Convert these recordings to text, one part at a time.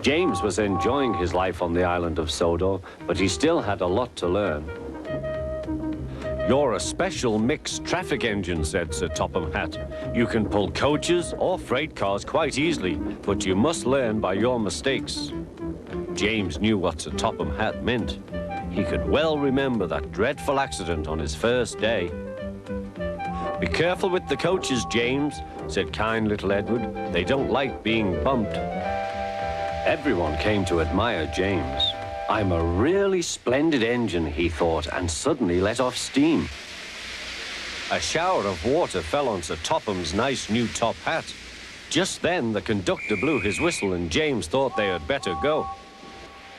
James was enjoying his life on the island of Sodor, but he still had a lot to learn. "You're a special mixed traffic engine," said Sir Topham Hatt. "You can pull coaches or freight cars quite easily, but you must learn by your mistakes." James knew what Sir Topham Hatt meant. He could well remember that dreadful accident on his first day. "Be careful with the coaches, James," said kind little Edward. "They don't like being bumped." Everyone came to admire James. "I'm a really splendid engine," he thought, and suddenly let off steam. A shower of water fell on Sir Topham's nice new top hat. Just then, the conductor blew his whistle, and James thought they had better go.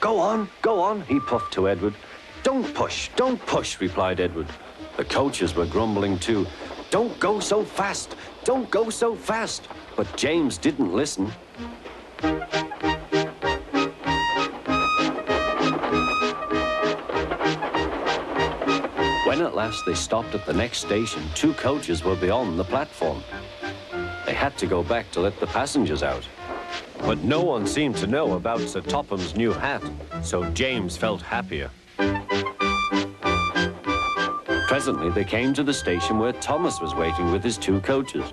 Go on," he puffed to Edward. Don't push," replied Edward. The coaches were grumbling too. "Don't go so fast, don't go so fast." But James didn't listen. When at last they stopped at the next station, 2 coaches were beyond the platform. They had to go back to let the passengers out. But no one seemed to know about Sir Topham's new hat, so James felt happier. Presently, they came to the station where Thomas was waiting with his 2 coaches.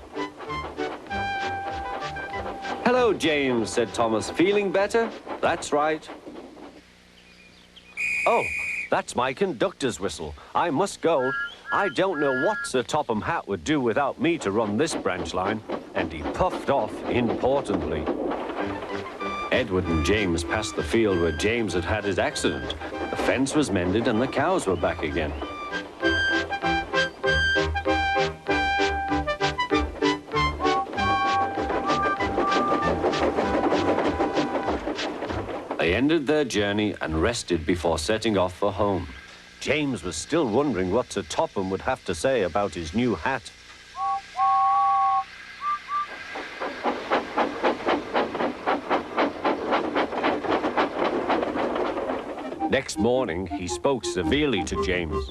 "Hello, James," said Thomas. "Feeling better?" "That's right." "Oh, that's my conductor's whistle. I must go. I don't know what Sir Topham Hatt would do without me to run this branch line." And he puffed off importantly. Edward and James passed the field where James had had his accident. The fence was mended and the cows were back again. They ended their journey and rested before setting off for home. James was still wondering what Sir Topham would have to say about his new hat. Next morning, he spoke severely to James.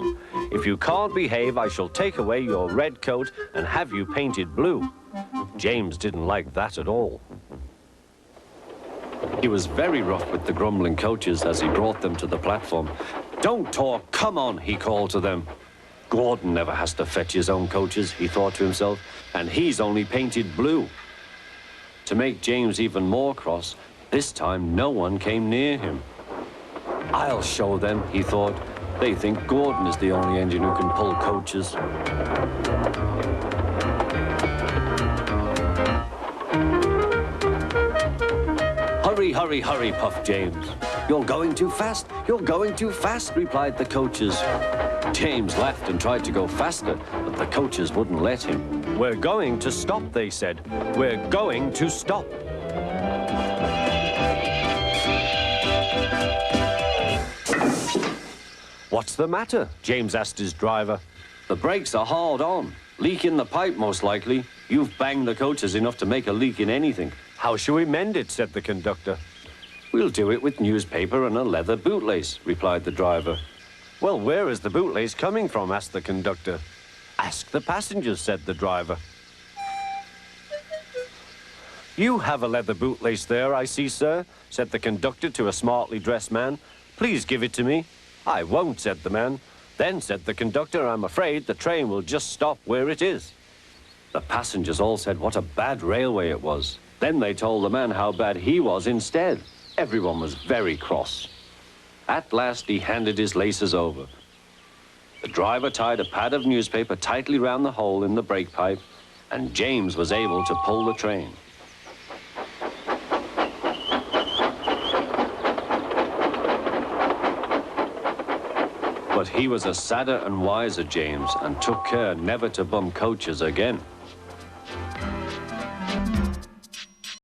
"If you can't behave, I shall take away your red coat and have you painted blue." James didn't like that at all. He was very rough with the grumbling coaches as he brought them to the platform. "Don't talk, come on," he called to them. "Gordon never has to fetch his own coaches," he thought to himself, "and he's only painted blue." To make James even more cross, this time no one came near him. "I'll show them," he thought. "They think Gordon is the only engine who can pull coaches." "Hurry, hurry, hurry," puffed James. "You're going too fast, you're going too fast," replied the coaches. James laughed and tried to go faster, but the coaches wouldn't let him. "We're going to stop," they said. "We're going to stop." "What's the matter?" James asked his driver. "The brakes are hauled on. Leak in the pipe, most likely. You've banged the coaches enough to make a leak in anything." "How shall we mend it?" said the conductor. "We'll do it with newspaper and a leather bootlace," replied the driver. "Well, where is the bootlace coming from?" asked the conductor. "Ask the passengers," said the driver. "You have a leather bootlace there, I see, sir," said the conductor to a smartly dressed man. "Please give it to me." "I won't," said the man. "Then," said the conductor, "I'm afraid the train will just stop where it is." The passengers all said what a bad railway it was. Then they told the man how bad he was instead. Everyone was very cross. At last he handed his laces over. The driver tied a pad of newspaper tightly round the hole in the brake pipe, and James was able to pull the train. But he was a sadder and wiser James and took care never to bump coaches again.